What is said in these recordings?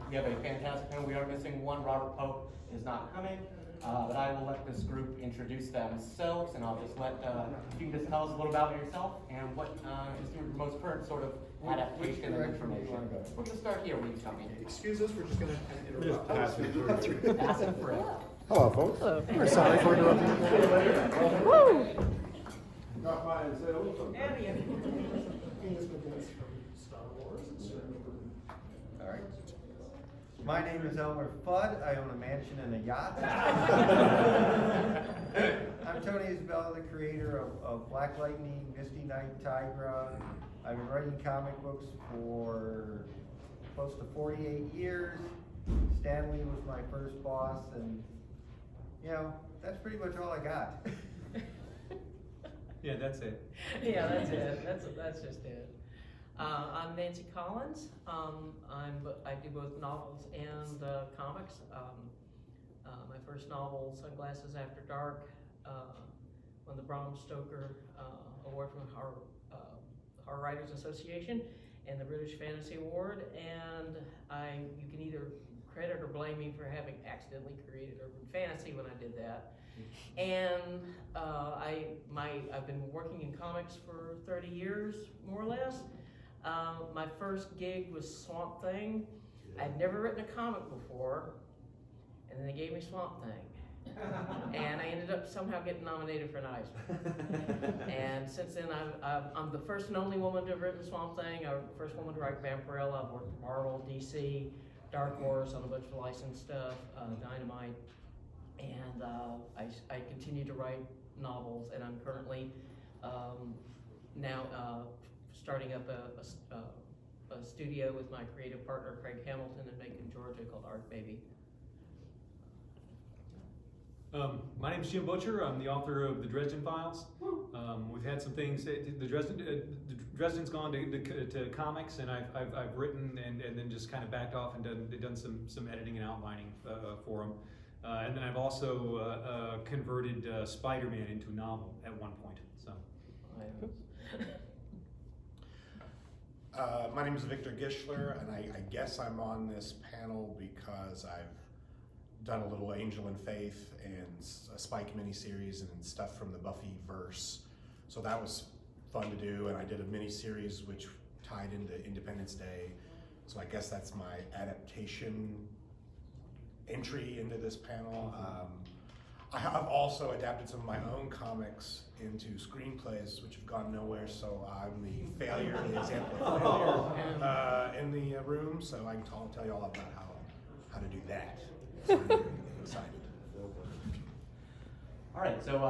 We have a fantastic panel. We are missing one. Robert Pope is not coming, but I will let this group introduce themselves, and I'll just let, if you can just tell us a little about yourself and what is your most current sort of adaptation and information. We're going to start here when you come in. Excuse us, we're just going to kind of interrupt. Pass it through. Hello, folks. Hello. We're sorry for interrupting. Woo! Got mine and said, oh, Star Wars. All right. My name is Elmer Fudd. I own a mansion and a yacht. I'm Tony Isabella, the creator of Black Lightning, Misty Knight, Tigra. I've been writing comic books for close to 48 years. Stanley was my first boss, and you know, that's pretty much all I got. Yeah, that's it. Yeah, that's it. That's just it. I'm Nancy Collins. I do both novels and comics. My first novel, Sunglasses After Dark, won the Bram Stoker Award from the Horror Writers Association and the British Fantasy Award. And you can either credit or blame me for having accidentally created urban fantasy when I did that. And I've been working in comics for 30 years, more or less. My first gig was Swampthing. I'd never written a comic before, and then they gave me Swampthing. And I ended up somehow getting nominated for an Eisner. And since then, I'm the first and only woman to have written Swampthing. I'm the first woman to write Vampirella. I've worked for Marvel, DC, Dark Horse on a bunch of licensed stuff, Dynamite. And I continue to write novels, and I'm currently now starting up a studio with my creative partner Craig Hamilton in Macon, Georgia, called Art Baby. My name is Jim Butcher. I'm the author of the Dresden Files. We've had some things. Dresden's gone to comics, and I've written and then just kind of backed off and done some editing and outlining for them. And then I've also converted Spider-Man into a novel at one point. So. My name is Victor Gischler, and I guess I'm on this panel because I've done a little Angel and Faith and a Spike miniseries and stuff from the Buffy verse. So that was fun to do, and I did a miniseries which tied into Independence Day. So I guess that's my adaptation entry into this panel. I have also adapted some of my own comics into screenplays, which have gone nowhere, so I'm the failure, the example of failure in the room, so I can tell you all about how to do that. So I'm excited. All right, so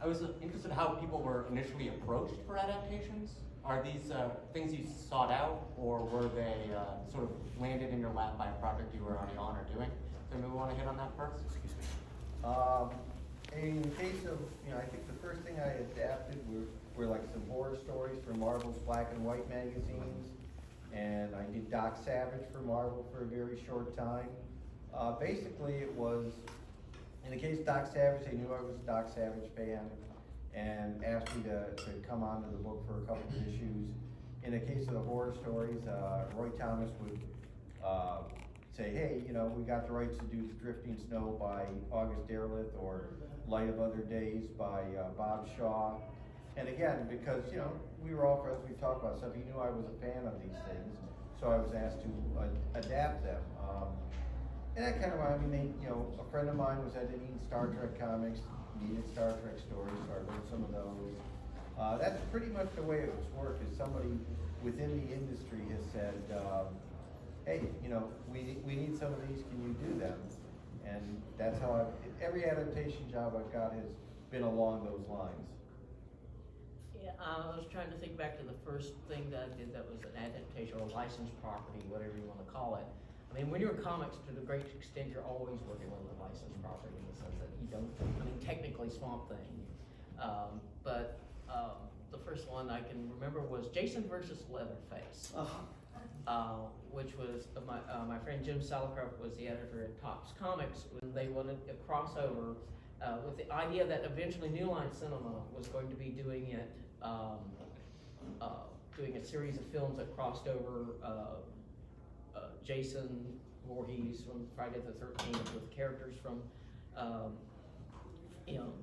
I was interested in how people were initially approached for adaptations. Are these things you sought out, or were they sort of landed in your lap by a project you were already on or doing? So maybe we want to hit on that first? Excuse me. In the case of, I think the first thing I adapted were like some horror stories for Marvel's black and white magazines, and I did Doc Savage for Marvel for a very short time. Basically, it was, in the case of Doc Savage, they knew I was a Doc Savage fan and asked me to come onto the book for a couple of issues. In the case of the horror stories, Roy Thomas would say, hey, we got the rights to do Drifting Snow by August Derleth or Light of Other Days by Bob Shaw. And again, because, we were all friends, we talked about stuff, he knew I was a fan of these things, so I was asked to adapt them. And that kind of, a friend of mine was editing Star Trek comics, needed Star Trek stories, so I wrote some of those. That's pretty much the way it's worked, is somebody within the industry has said, hey, we need some of these, can you do them? And that's how every adaptation job I've got has been along those lines. Yeah, I was trying to think back to the first thing that I did that was an adaptation or a licensed property, whatever you want to call it. I mean, when you're in comics, to the great extent, you're always working with a licensed property in the sense that you don't, technically Swamp Thing. But the first one I can remember was Jason versus Leatherface. Which was my friend Jim Salicrup was the editor at Topps Comics when they wanted a crossover with the idea that eventually New Line Cinema was going to be doing it, doing a series of films that crossed over Jason Voorhees from Friday the 13th with characters from,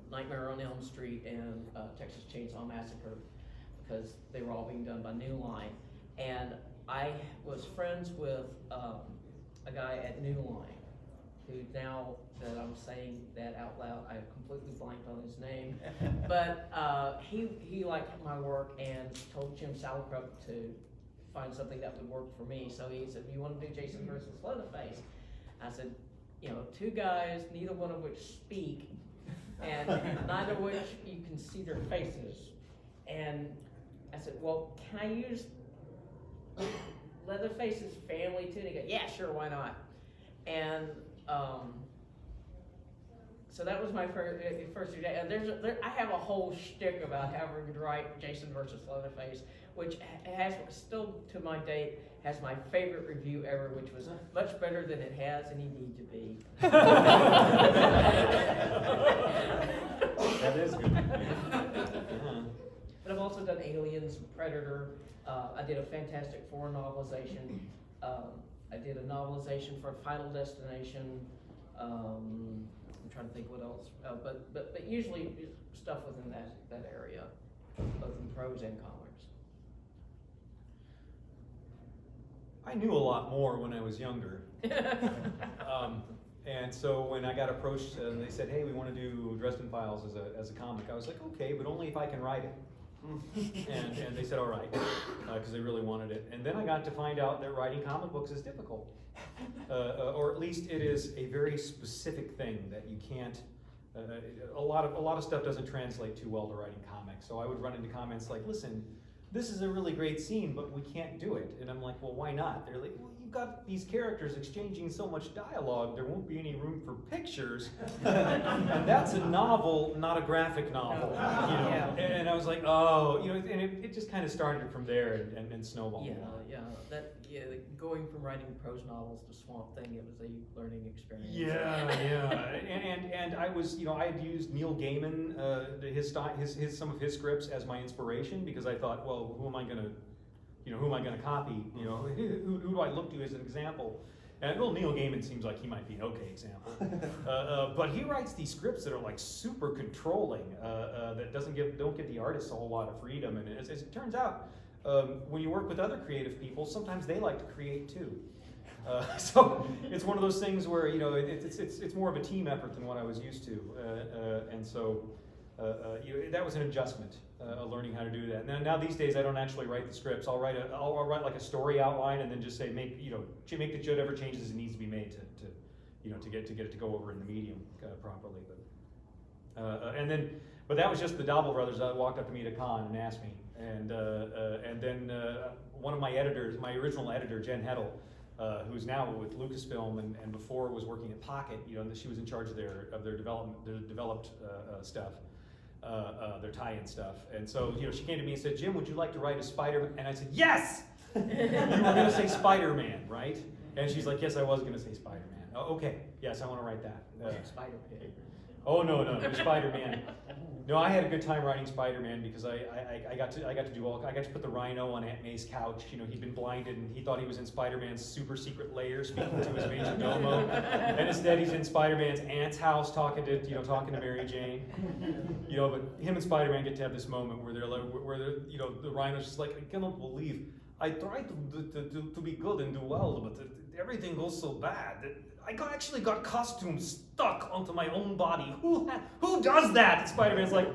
Nightmare on Elm Street and Texas Chainsaw Massacre, because they were all being done by New Line. And I was friends with a guy at New Line, who now that I'm saying that out loud, I have completely blanked on his name. But he liked my work and told Jim Salacrup to find something that would work for me. So he said, "You want to do Jason versus Leatherface?" I said, two guys, neither one of which speak, and neither of which you can see their faces. And I said, "Well, can I use Leatherface's family too?" And he goes, "Yeah, sure, why not?" And so that was my first day. And I have a whole shtick about how we're going to write Jason versus Leatherface, which has still to my date has my favorite review ever, which was much better than it has any need to be. That is good. But I've also done Aliens, Predator. I did a Fantastic Four novelization. I did a novelization for Final Destination. I'm trying to think what else, but usually stuff within that area, both in prose and comics. I knew a lot more when I was younger. And so when I got approached and they said, "Hey, we want to do Dresden Files as a comic," I was like, "Okay, but only if I can write it." and they said, "All right," because they really wanted it. And then I got to find out that writing comic books is difficult, or at least it is a very specific thing that you can't. A lot of stuff doesn't translate too well to writing comics. So I would run into comments like, "Listen, this is a really great scene, but we can't do it." And I'm like, "Well, why not?" They're like, "Well, you've got these characters exchanging so much dialogue, there won't be any room for pictures." And that's a novel, not a graphic novel. Yeah. And I was like, "Oh," and it just kind of started from there and snowballed. Going from writing prose novels to Swampthing, it was a learning experience. Yeah. And I was, I had used Neil Gaiman, some of his scripts as my inspiration, because I thought, well, who am I gonna copy? Who do I look to as an example? And well, Neil Gaiman seems like he might be an okay example, but he writes these scripts that are like super controlling, that don't give the artists a whole lot of freedom. And as it turns out, when you work with other creative people, sometimes they like to create too. So it's one of those things where it's more of a team effort than what I was used to, and so that was an adjustment, learning how to do that. Now these days I don't actually write the scripts. I'll write like a story outline and then just say make the whatever changes it needs to be made to get it to go over in the medium properly. But that was just the Dobble brothers that walked up to me at a con and asked me. And then one of my editors, my original editor, Jen Heddle, who's now with Lucasfilm and before was working at Pocket, she was in charge of their developed stuff, their tie-in stuff. And so, she came to me and said, "Jim, would you like to write a Spider-Man?" And I said, "Yes!" "You were going to say Spider-Man, right?" And she's like, "Yes, I was going to say Spider-Man." "Oh, okay, yes, I want to write that." Spider-Pig. Oh no, Spider-Man. No, I had a good time writing Spider-Man because I got to put the Rhino on Aunt May's couch. He'd been blinded and he thought he was in Spider-Man's super secret lair speaking to his major domo, and instead he's in Spider-Man's aunt's house talking to Mary Jane. But him and Spider-Man get to have this moment where the Rhino's just like, "I cannot believe I tried to be good and do well, but everything goes so bad. I actually got costumes stuck onto my own body. Who does that?" And Spider-Man's like,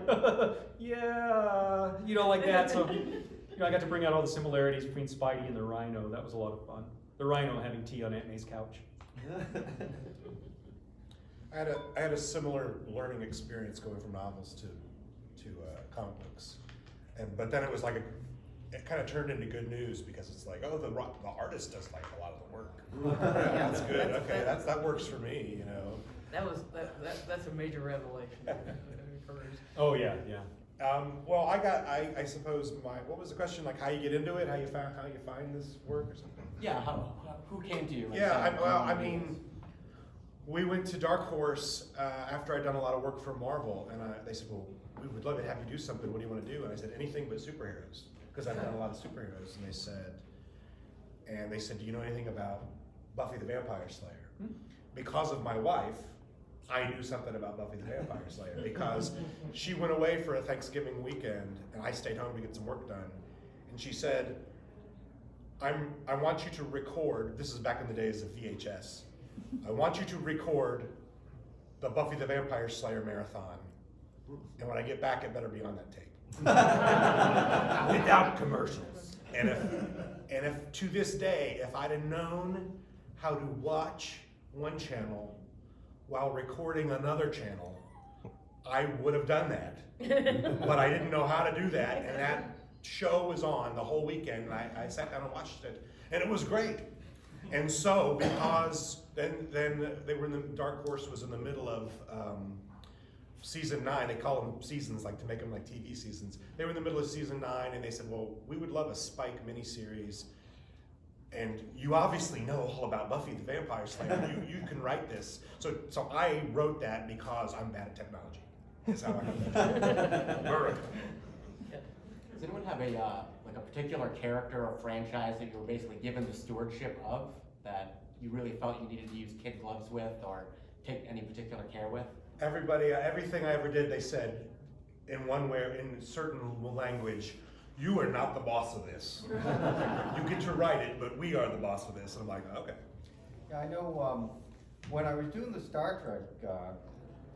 "Yeah," like that. So, I got to bring out all the similarities between Spidey and the Rhino. That was a lot of fun. The Rhino having tea on Aunt May's couch. I had a similar learning experience going from novels to comic books, but then it was like it kind of turned into good news because it's like, oh, the artist does like a lot of the work. Yeah, that's good. Okay, that works for me. That's a major revelation. Oh yeah. Well, I suppose what was the question? Like how you get into it, how you find this work or something? Yeah, who came to you? We went to Dark Horse after I'd done a lot of work for Marvel, and they said, "Well, we would love to have you do something. What do you want to do?" And I said, "Anything but superheroes," because I've done a lot of superheroes. And they said, "Do you know anything about Buffy the Vampire Slayer. Because of my wife, I knew something about Buffy the Vampire Slayer because she went away for a Thanksgiving weekend and I stayed home to get some work done. And she said, I want you to record, this is back in the days of VHS, I want you to record the Buffy the Vampire Slayer marathon. And when I get back, it better be on that tape. Without commercials. And if to this day, if I'd have known how to watch one channel while recording another channel, I would have done that. But I didn't know how to do that, and that show was on the whole weekend, and I sat down and watched it, and it was great. And so, because then they were in the, Dark Horse was in the middle of season 9, they call them seasons, like to make them like TV seasons. They were in the middle of season 9, and they said, well, we would love a Spike miniseries, and you obviously know all about Buffy the Vampire Slayer. You can write this. So I wrote that because I'm bad at technology. That's how I got that. Does anyone have a like a particular character or franchise that you were basically given the stewardship of that you really felt you needed to use kid gloves with or take any particular care with? Everybody, everything I ever did, they said in one way, in a certain language, you are not the boss of this. You get to write it, but we are the boss of this. And I'm like, okay. Yeah, I know when I was doing the Star Trek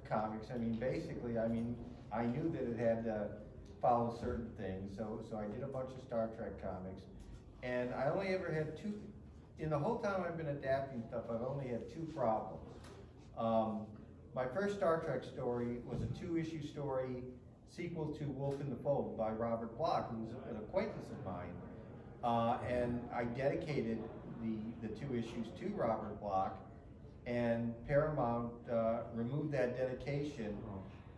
comics, I mean, basically, I knew that it had to follow certain things, so I did a bunch of Star Trek comics, and I only ever had two, in the whole time I've been adapting stuff, I've only had two problems. My first Star Trek story was a 2-issue story, sequel to Wolf in the Fold by Robert Bloch, who was an acquaintance of mine, and I dedicated the 2 issues to Robert Bloch, and Paramount removed that dedication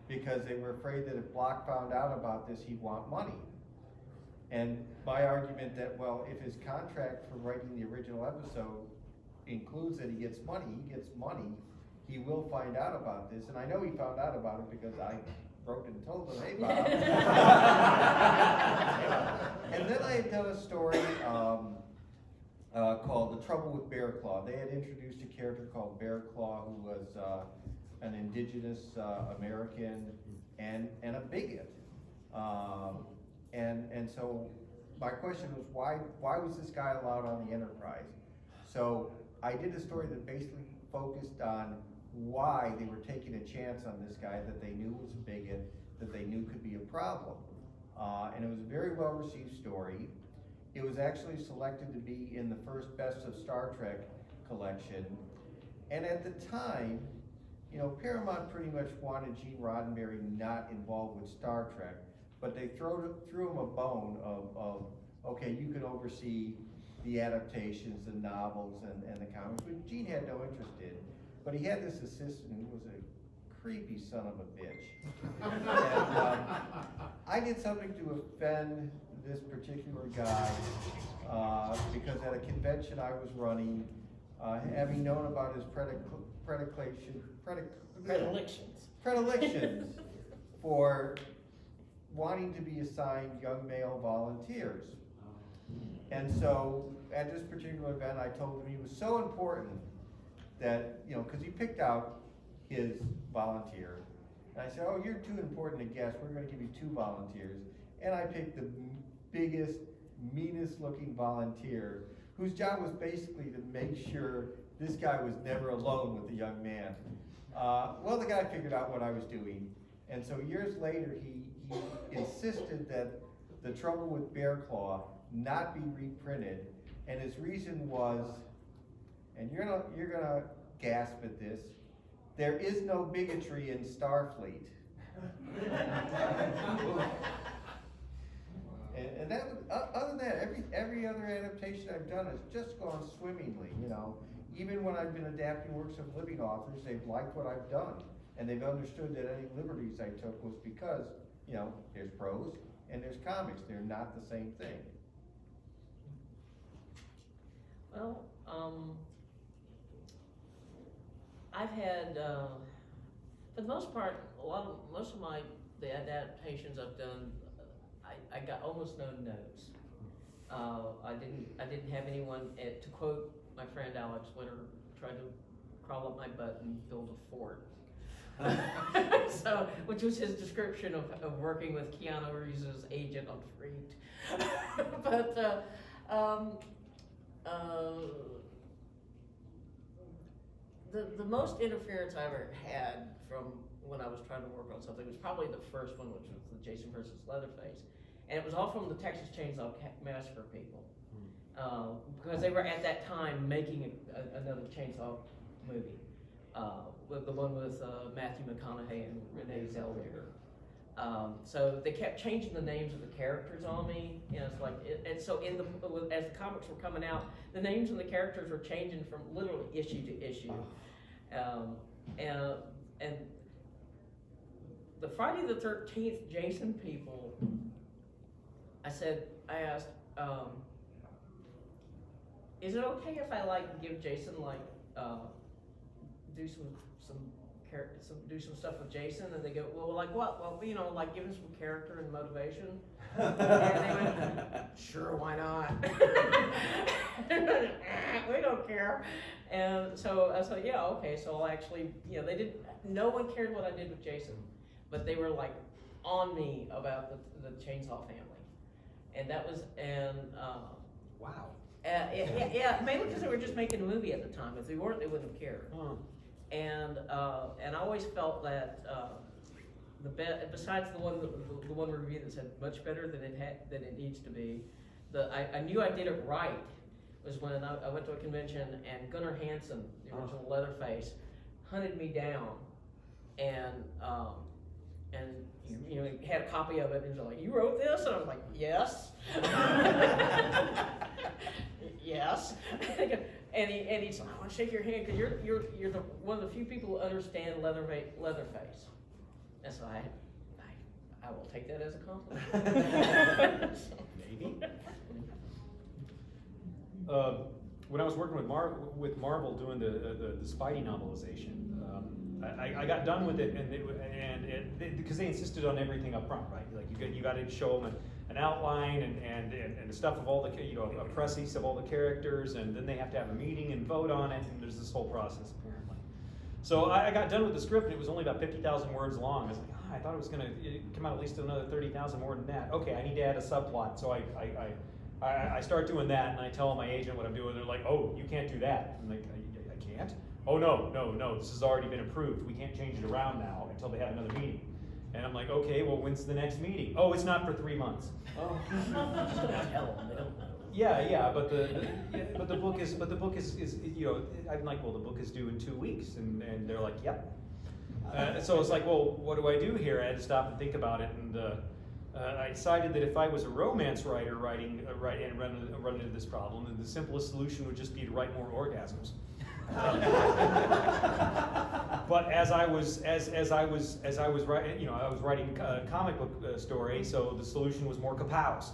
because they were afraid that if Bloch found out about this, he'd want money. And my argument that, well, if his contract for writing the original episode includes that he gets money, he will find out about this. And I know he found out about it because I wrote and told him, hey, Bob. And then I had done a story called The Trouble with Bear Claw. They had introduced a character called Bear Claw who was an indigenous American and a bigot. And so my question was, why was this guy allowed on the Enterprise? So I did a story that basically focused on why they were taking a chance on this guy that they knew was a bigot, that they knew could be a problem. And it was a very well received story. It was actually selected to be in the first Best of Star Trek collection. And at the time, you know, Paramount pretty much wanted Gene Roddenberry not involved with Star Trek, but they threw him a bone of okay, you can oversee the adaptations, the novels, and the comics, but Gene had no interest in. But he had this assistant who was a creepy son of a bitch. And I did something to offend this particular guy because at a convention I was running, having known about his predilections for wanting to be assigned young male volunteers. And so at this particular event, I told him he was so important that, you know, because he picked out his volunteer. And I said, oh, you're too important a guest. We're going to give you 2 volunteers. And I picked the biggest, meanest looking volunteer whose job was basically to make sure this guy was never alone with the young man. Well, the guy figured out what I was doing. And so years later, he insisted that The Trouble with Bear Claw not be reprinted. And his reason was, and you're gonna gasp at this, there is no bigotry in Starfleet. And that, other than that, every other adaptation I've done has just gone swimmingly. You know, even when I've been adapting works of living authors, they've liked what I've done, and they've understood that any liberties I took was because, you know, there's prose and there's comics. They're not the same thing. Well, I've had, for the most part, most of the adaptations I've done, I got almost no no's. I didn't have anyone, to quote my friend Alex Winter tried to crawl up my butt and build a fort. So, which was his description of working with Keanu Reeves' agent on Freaked. But the most interference I ever had from when I was trying to work on something was probably the first one, which was the Jason versus Leatherface, and it was all from the Texas Chainsaw Massacre people, because they were at that time making another Chainsaw movie, with the one with Matthew McConaughey and Renee Zellweger. So they kept changing the names of the characters on me, you know, it's like, and so as the comics were coming out, the names of the characters were changing from literally issue to issue. And the Friday the 13th Jason people, I asked, is it okay if I like give Jason like, do some stuff with Jason? And they go, well, like what? Well, you know, like give him some character and motivation. And they went, sure, why not? We don't care. And so I said, yeah, okay. So I'll actually, you know, no one cared what I did with Jason, but they were like on me about the Chainsaw family. And that was, Wow. yeah, mainly because they were just making a movie at the time. If they weren't, they wouldn't have cared. Huh. And I always felt that besides the one review that said much better than it needs to be, I knew I did it right was when I went to a convention and Gunnar Hansen, the original Leatherface, hunted me down and you know, he had a copy of it and he was like, "You wrote this?" And I was like, "Yes." Yes. And he said, "I want to shake your hand because you're the one of the few people who understand Leatherface." And so I will take that as a compliment. Maybe. When I was working with Marvel doing the Spidey novelization, I got done with it, and because they insisted on everything up front, right? Like you got to show them an outline and the stuff of all the, you know, a précis of all the characters, and then they have to have a meeting and vote on it, and there's this whole process apparently. So I got done with the script, and it was only about 50,000 words long. I was like, I thought it was going to come out at least another 30,000 more than that. Okay, I need to add a subplot, so I start doing that, and I tell my agent what I'm doing. They're like, "Oh, you can't do that." I'm like, I can't? "Oh, no, this has already been approved. We can't change it around now until they have another meeting." And I'm like, "Okay, well, when's the next meeting?" "Oh, it's not for 3 months." Oh, just don't tell them. They don't know. Yeah, but the book is you know, I'm like, "Well, the book is due in 2 weeks," and they're like, "Yep." So it's like, well, what do I do here? I had to stop and think about it, and I decided that if I was a romance writer writing and run into this problem, then the simplest solution would just be to write more orgasms. But as I was writing, you know, I was writing a comic book story, so the solution was more kapows.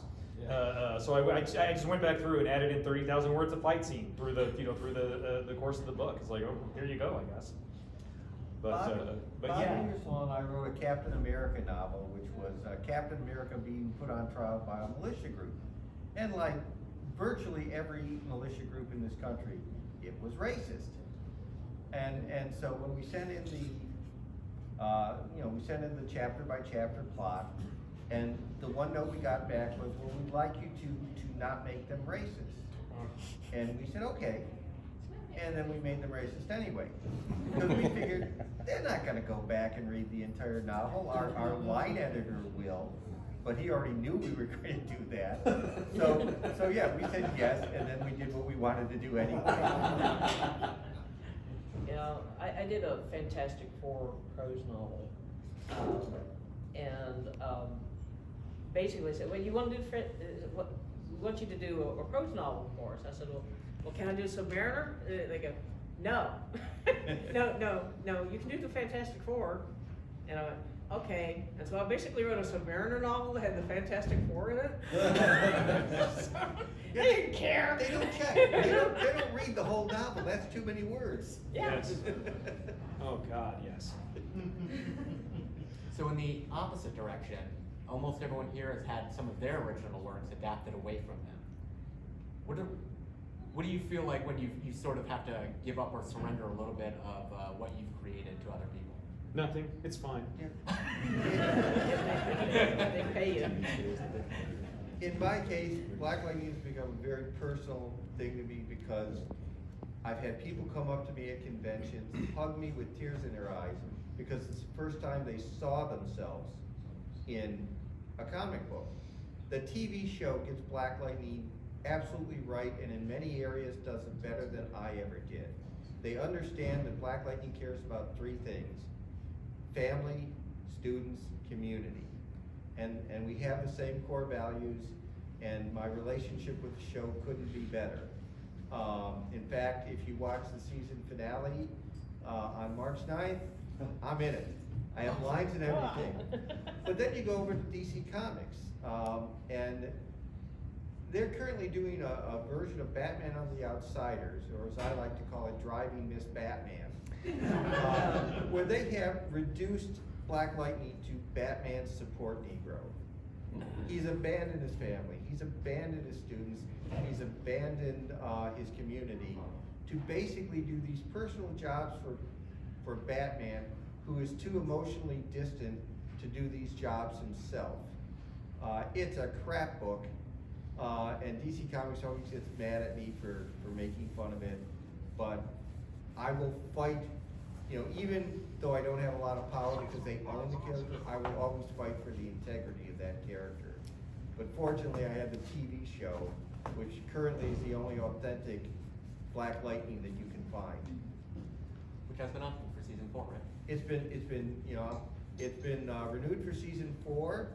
So I just went back through and added in 30,000 words of fight scene through the course of the book. It's like, oh, here you go, I guess. But Bob yeah. Ingersoll and I wrote a Captain America novel, which was Captain America being put on trial by a militia group. And like virtually every militia group in this country, it was racist. And so when we sent in the chapter by chapter plot, and the one note we got back was, "Well, we'd like you to not make them racist." And we said, "Okay." And then we made them racist anyway, because we figured they're not going to go back and read the entire novel. Our line editor will, but he already knew we were going to do that. So yeah, we said yes, and then we did what we wanted to do anyway. Yeah, I did a Fantastic Four prose novel, and basically said, "Well, you want to do what? We want you to do a prose novel for us." I said, "Well, can I do Submariner?" They go, "No, no, you can do the Fantastic Four." And I went, "Okay." And so I basically wrote a Submariner novel that had the Fantastic Four in it. They didn't care. They don't check. They don't read the whole novel. That's too many words. Yeah. Yes. Oh God, yes. So in the opposite direction, almost everyone here has had some of their original works adapted away from them. What do you feel like when you sort of have to give up or surrender a little bit of what you've created to other people? Nothing, it's fine. They pay you. In my case, Black Lightning has become a very personal thing to me because I've had people come up to me at conventions, hug me with tears in their eyes, because it's the first time they saw themselves in a comic book. The TV show gets Black Lightning absolutely right, and in many areas does it better than I ever did. They understand that Black Lightning cares about three things: family, students, community. And we have the same core values, and my relationship with the show couldn't be better. In fact, if you watch the season finale on March 9th, I'm in it. I have lines and everything. But then you go over to DC Comics, and they're currently doing a version of Batman on the Outsiders, or as I like to call it, Driving Miss Batman, where they have reduced Black Lightning to Batman's support Negro. He's abandoned his family, he's abandoned his students, he's abandoned his community to basically do these personal jobs for Batman, who is too emotionally distant to do these jobs himself. It's a crap book, and DC Comics always gets mad at me for making fun of it, but I will fight. You know, even though I don't have a lot of power because they own the character, I will always fight for the integrity of that character. But fortunately, I have the TV show, which currently is the only authentic Black Lightning that you can find. Which has been up for season 4, right? It's been renewed for season 4.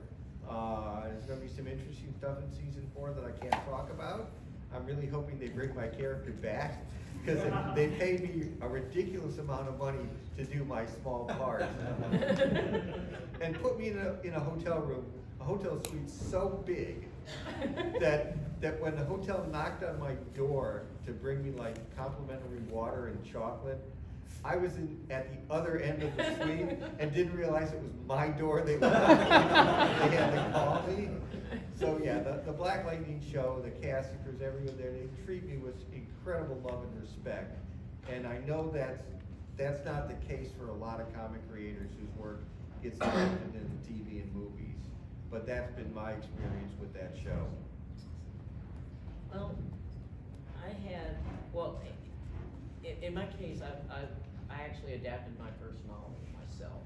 There's gonna be some interesting stuff in season 4 that I can't talk about. I'm really hoping they bring my character back, because they paid me a ridiculous amount of money to do my small part. And put me in a hotel room, a hotel suite so big that when the hotel knocked on my door to bring me like complimentary water and chocolate, I was at the other end of the suite and didn't realize it was my door they had to call me. So yeah, the Black Lightning show, the cast actors, everyone there, they treat me with incredible love and respect. And I know that's not the case for a lot of comic creators whose work gets adapted into TV and movies. But that's been my experience with that show. Well, in my case, I actually adapted my first novel myself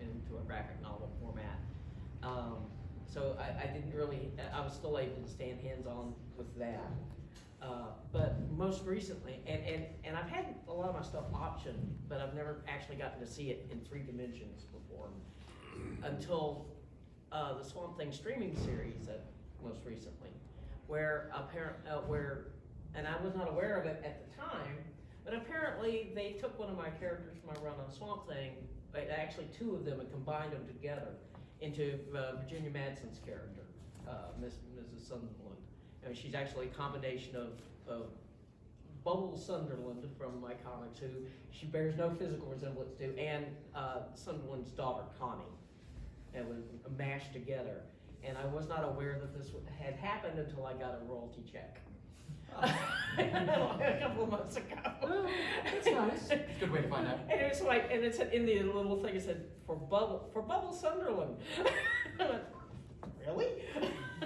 into a graphic novel format. So I didn't really, I was still able to stand hands-on with that. But most recently, and I've had a lot of my stuff optioned, but I've never actually gotten to see it in 3 dimensions before, until the Swampthing streaming series most recently, where and I was not aware of it at the time, but apparently they took one of my characters from my run on Swampthing, actually 2 of them, and combined them together into Virginia Madsen's character, Mrs. Sunderland. And she's actually a combination of Bubble Sunderland from my comics, who she bears no physical resemblance to, and Sunderland's daughter, Connie. It was mashed together. And I was not aware that this had happened until I got a royalty check. A couple of months ago. Oh, that's nice. It's a good way to find out. And it's like, and it said in the little thing, it said for Bubble Sunderland. I went, really?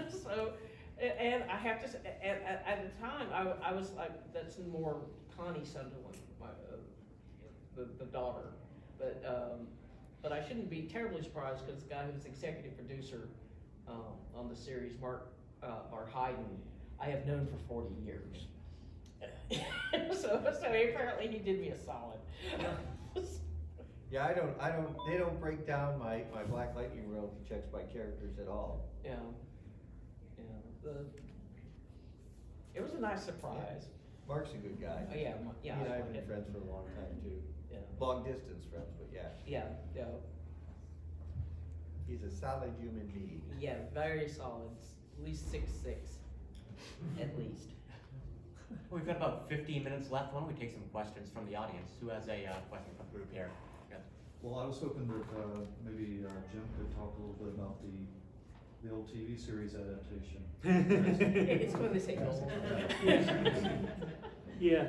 So, and I have to say, at the time, I was like, that's more Connie Sunderland, the daughter. But I shouldn't be terribly surprised, because the guy who's executive producer on the series, Mark Hayden, I have known for 40 years. so apparently he did me a solid. Yeah, they don't break down my Black Lightning royalty checks by characters at all. Yeah. It was a nice surprise. Mark's a good guy. Oh, yeah, He and I have been friends for a long time too. Yeah. Long distance friends, but yeah. Yeah. He's a solid human being. Yeah, very solid. At least 6'6". At least. We've got about 15 minutes left. Why don't we take some questions from the audience? Who has a question from the group here? Yeah. Well, I was hoping that maybe Jim could talk a little bit about the The old TV series adaptation. It's for the sequels. Yeah.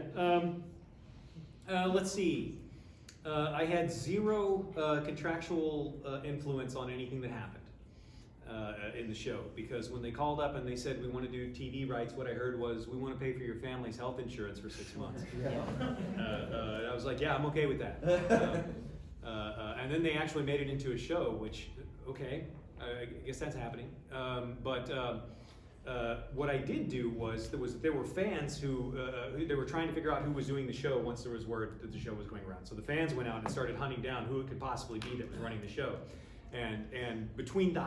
Let's see. I had zero contractual influence on anything that happened in the show, because when they called up and they said we want to do TV rights, what I heard was we want to pay for your family's health insurance for 6 months. I was like, yeah, I'm okay with that. And then they actually made it into a show, which, okay, I guess that's happening. What I did do was there were fans who they were trying to figure out who was doing the show once there was word that the show was going around. So the fans went out and started hunting down who it could possibly be that was running the show. And between the,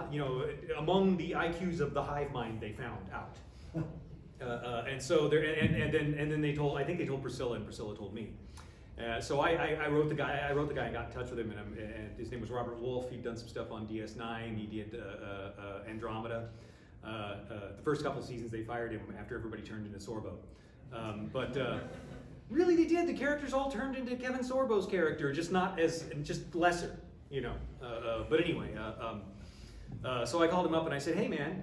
among the IQs of the hive mind, they found out. And so there, and then they told, I think they told Priscilla, and Priscilla told me. So I wrote the guy. I got in touch with him, and his name was Robert Wolf. He'd done some stuff on DS9. He did Andromeda. The first couple seasons they fired him after everybody turned into Sorbo. Really they did. The characters all turned into Kevin Sorbo's character, just lesser, But anyway, so I called him up and I said, hey man,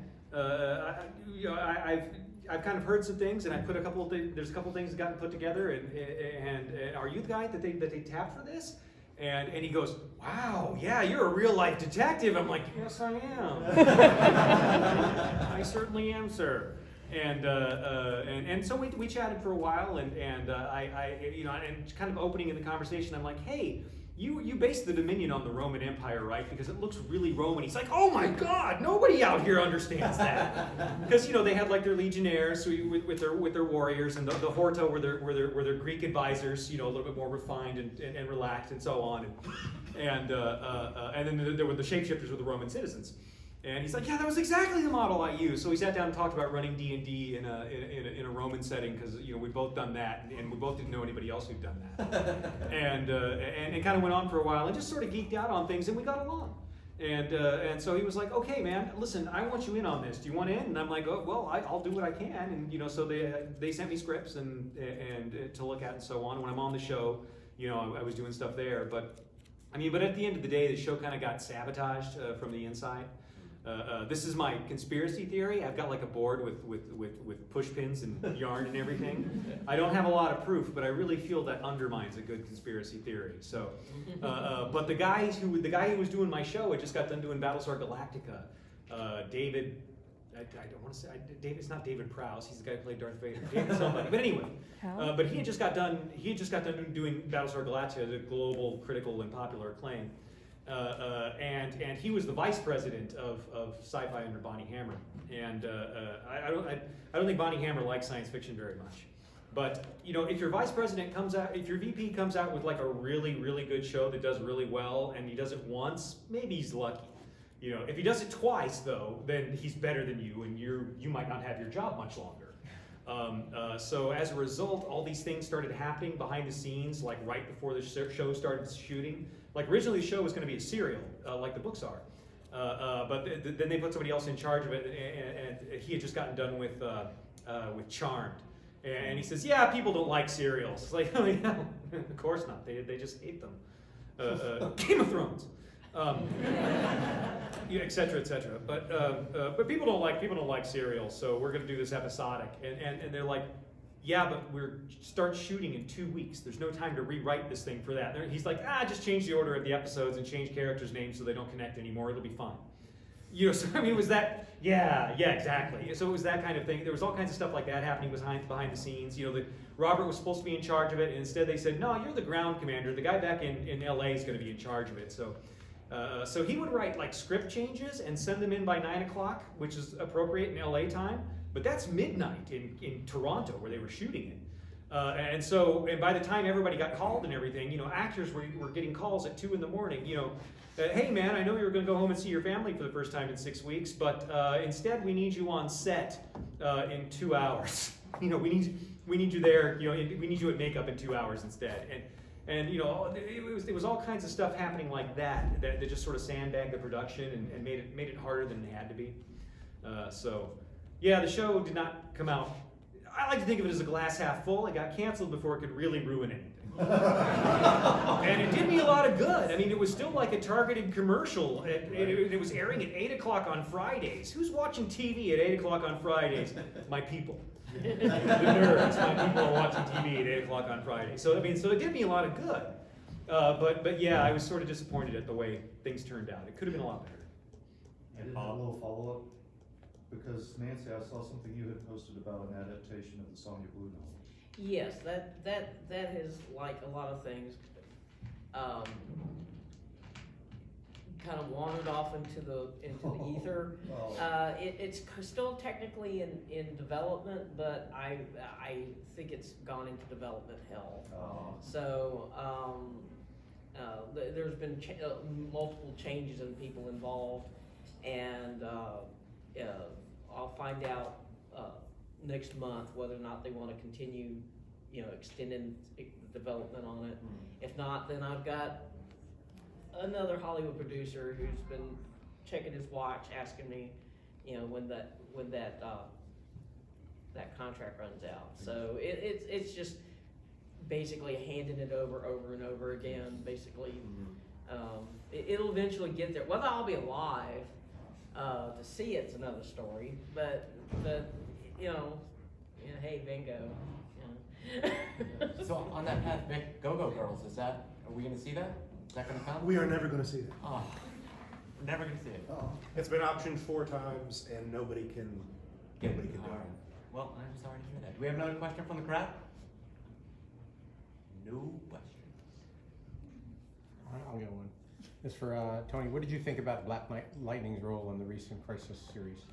I've kind of heard some things, and I put there's a couple things that gotten put together, and are you the guy that they tapped for this? And he goes, wow, yeah, you're a real life detective. I'm like, yes, I am. I certainly am, sir. And so we chatted for a while, and kind of opening in the conversation, I'm like, hey, you based the Dominion on the Roman Empire, right? Because it looks really Roman. He's like, oh my God, nobody out here understands that. Because they had like their legionnaires with their warriors, and the Horta were their Greek advisors, a little bit more refined and relaxed and so on. And then there were the shapeshifters with the Roman citizens. And he's like, yeah, that was exactly the model I used. So we sat down and talked about running D&D in a Roman setting, because we've both done that, and we both didn't know anybody else who'd done that. And kind of went on for a while and just sort of geeked out on things, and we got along. And so he was like, okay, man, listen, I want you in on this. Do you want in? And I'm like, oh, well, I'll do what I can. And so they sent me scripts and to look at and so on. When I'm on the show, I was doing stuff there. But at the end of the day, the show kind of got sabotaged from the inside. This is my conspiracy theory. I've got like a board with push pins and yarn and everything. I don't have a lot of proof, but I really feel that undermines a good conspiracy theory. So, but the guy who was doing my show, I just got done doing Battlestar Galactica. David, I don't want to say David. It's not David Prowse. He's the guy who played Darth Vader. David somebody. But anyway, but he had just got done doing Battlestar Galactica, the global critical and popular acclaim. And he was the vice president of sci-fi under Bonnie Hammer, and I don't think Bonnie Hammer likes science fiction very much. But if your vice president if your VP comes out with like a really, really good show that does really well, and he does it once, maybe he's lucky. If he does it twice though, then he's better than you, and you might not have your job much longer. So as a result, all these things started happening behind the scenes, like right before the show started shooting. Like originally the show was going to be a serial, like the books are. But then they put somebody else in charge of it, and he had just gotten done with Charmed. And he says, yeah, people don't like serials. It's like, oh yeah, of course not. They just hate them. Game of Thrones. Yeah, et cetera, et cetera. But people don't like serials, so we're going to do this episodic. And they're like, yeah, but we're start shooting in 2 weeks. There's no time to rewrite this thing for that. He's like, just change the order of the episodes and change characters' names so they don't connect anymore. It'll be fine. So it was that. Yeah, exactly. So it was that kind of thing. There was all kinds of stuff like that happening behind the scenes. Robert was supposed to be in charge of it, and instead they said, no, you're the ground commander. The guy back in LA is going to be in charge of it. So he would write like script changes and send them in by 9 o'clock, which is appropriate in LA time. But that's midnight in Toronto where they were shooting it. And by the time everybody got called and everything, actors were getting calls at 2 a.m. Hey man, I know you were going to go home and see your family for the first time in 6 weeks, but instead we need you on set in 2 hours. We need you there. We need you at makeup in 2 hours instead. And it was all kinds of stuff happening like that just sort of sandbagged the production and made it harder than it had to be. Yeah, the show did not come out. I like to think of it as a glass half full. It got canceled before it could really ruin anything. And it did me a lot of good. I mean, it was still like a targeted commercial. It was airing at 8 o'clock on Fridays. Who's watching TV at 8 o'clock on Fridays? My people. The nerds. My people are watching TV at 8 o'clock on Fridays. So, I mean, so it did me a lot of good. But yeah, I was sort of disappointed at the way things turned out. It could have been a lot better. I did have a little follow-up, because Nancy, I saw something you had posted about an adaptation of the Sonya Blue novel. Yes, that is like a lot of things, kind of wandered off into the ether. Oh. It's still technically in development, but I think it's gone into development hell. Oh. So there's been multiple changes in people involved, and I'll find out next month whether or not they want to continue, extending development on it. If not, then I've got another Hollywood producer who's been checking his watch, asking me, when that contract runs out. So it's just basically handing it over and over again. Basically, it'll eventually get there. Whether I'll be alive to see it's another story. But hey, bingo. So on that path, Vic, Go-Go Girls, are we gonna see that? Is that gonna come? We are never gonna see that. Oh, we're never gonna see it. Oh. It's been optioned 4 times and nobody can do All it. right. Well, I'm sorry to hear that. Do we have another question from the crowd? No questions. I'll get one. This is for Tony. What did you think about Black Lightning's role in the recent Crisis series?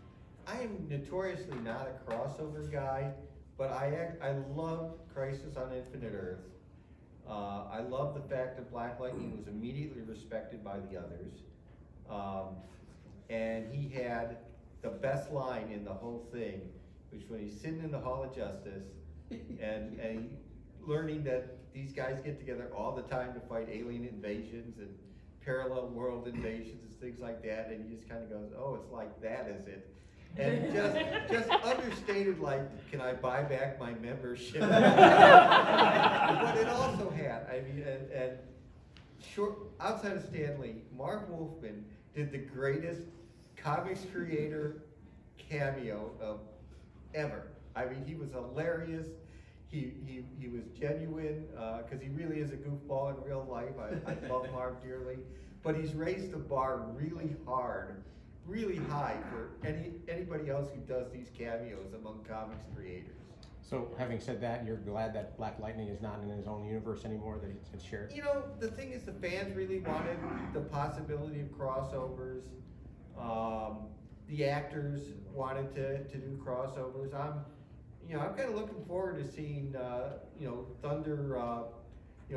I am notoriously not a crossover guy, but I love Crisis on Infinite Earth. I love the fact that Black Lightning was immediately respected by the others. And he had the best line in the whole thing, which when he's sitting in the Hall of Justice and learning that these guys get together all the time to fight alien invasions and parallel world invasions and things like that, and he just kind of goes, oh, it's like that, is it? And just understated, like, can I buy back my membership? But it also had, I mean, and short, outside of Stan Lee, Mark Wolfman did the greatest comics creator cameo of ever. I mean, he was hilarious. He was genuine, because he really is a goofball in real life. I love Mark dearly, but he's raised the bar really hard, really high for anybody else who does these cameos among comics creators. So, having said that, you're glad that Black Lightning is not in his own universe anymore, that it's shared? The thing is, the fans really wanted the possibility of crossovers. The actors wanted to do crossovers. I'm kind of looking forward to seeing, Thunder,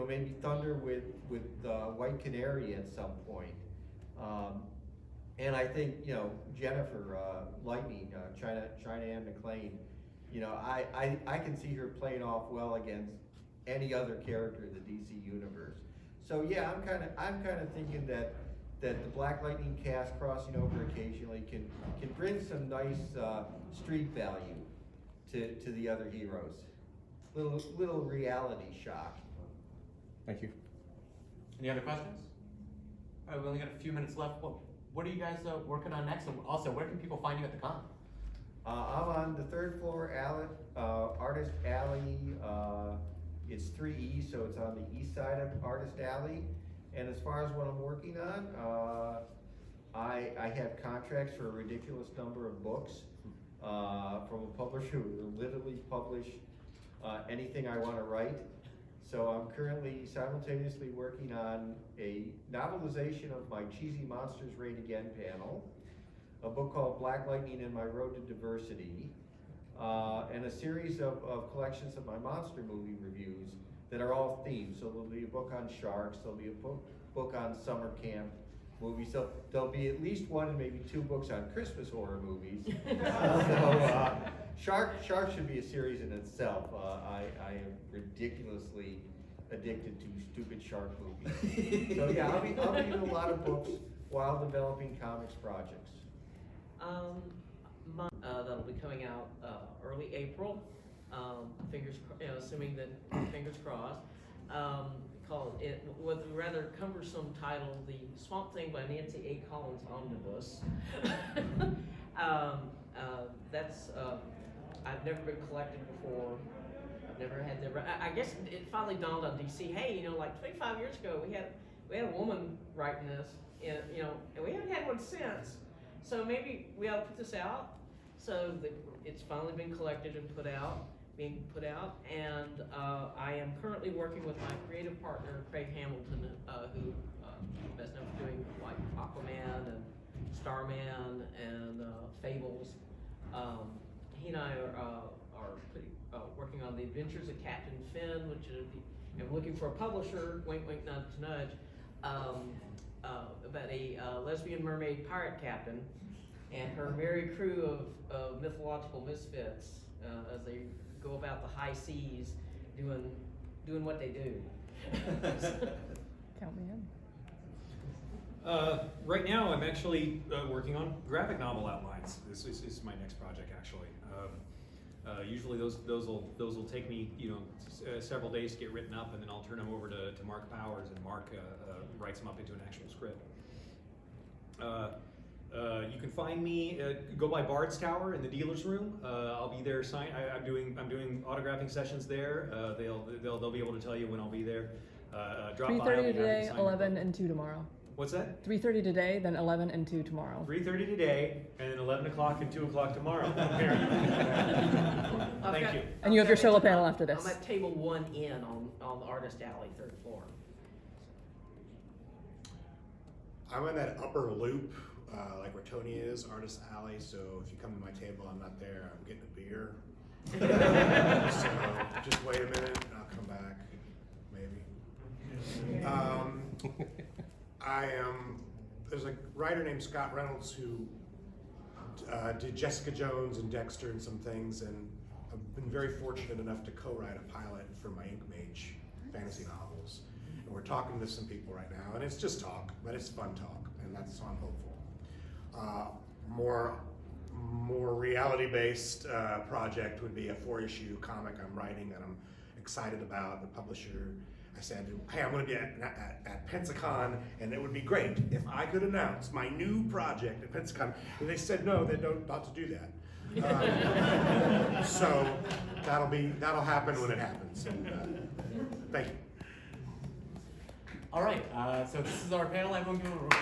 maybe Thunder with White Canary at some point. And I think, Jennifer, Lightning, China Ann McClain, I can see her playing off well against any other character in the DC universe. So yeah, I'm kind of thinking that the Black Lightning cast crossing over occasionally can bring some nice street value to the other heroes. Little reality shock. Thank you. Any other questions? All right, we only got a few minutes left. What are you guys working on next? And also, where can people find you at the con? I'm on the 3rd floor Artist Alley. It's 3E, so it's on the east side of Artist Alley. And as far as what I'm working on, I have contracts for a ridiculous number of books from a publisher who will literally publish anything I want to write. So I'm currently simultaneously working on a novelization of my Cheesy Monsters Raid Again panel, a book called Black Lightning and My Road to Diversity, and a series of collections of my monster movie reviews that are all themed. So there'll be a book on sharks, there'll be a book on summer camp movies, so there'll be at least 1 and maybe 2 books on Christmas horror movies. So Shark should be a series in itself. I am ridiculously addicted to stupid shark movies. So yeah, I'll be reading a lot of books while developing comics projects. That'll be coming out early April. Assuming that fingers crossed. called it with a rather cumbersome title, "The Swampthing" by Nancy A. Collins Omnibus. That's I've never been collected before. I've never had the. I guess it finally dawned on DC. Hey, you know, like 25 years ago, we had a woman writing this, and you know, and we haven't had one since. So maybe we ought to put this out. So it's finally been collected and being put out, and I am currently working with my creative partner Craig Hamilton, who best known for doing like Aquaman and Starman and Fables. He and I are working on the Adventures of Captain Finn, which is I'm looking for a publisher. Wink, wink, nudge, nudge. About a lesbian mermaid pirate captain and her merry crew of mythological misfits as they go about the high seas doing what they do. Count me in. Right now, I'm actually working on graphic novel outlines. This is my next project, actually. Usually, those will take me, several days to get written up, and then I'll turn them over to Mark Powers, and Mark writes them up into an actual script. You can find me. Go by Bard's Tower in the dealer's room. I'll be there. I'm doing autographing sessions there. They'll be able to tell you when I'll be there. Drop by. 3:30 today, 11 and 2 tomorrow. What's that? 3:30 today, then 11 and 2 tomorrow. 3:30 today, and then 11 o'clock and 2 o'clock tomorrow. Thank you. And you have your solo panel after this. I'm at table 1N on the Artist Alley, 3rd floor. I'm in that upper loop, like where Tony is, Artist Alley, so if you come to my table, I'm not there, I'm getting a beer. So just wait a minute, and I'll come back, maybe. There's a writer named Scott Reynolds who did Jessica Jones and Dexter and some things, and I've been very fortunate enough to co-write a pilot for my Ink Mage fantasy novels. And we're talking to some people right now, and it's just talk, but it's fun talk, and that's so I'm hopeful. More reality-based project would be a 4-issue comic I'm writing that I'm excited about. The publisher, I said, hey, I'm going to be at Pensacon, and it would be great if I could announce my new project at Pensacon. And they said no, they don't not to do that. So that'll happen when it happens. And, thank you. All right, so this is our panel. Everyone give a round.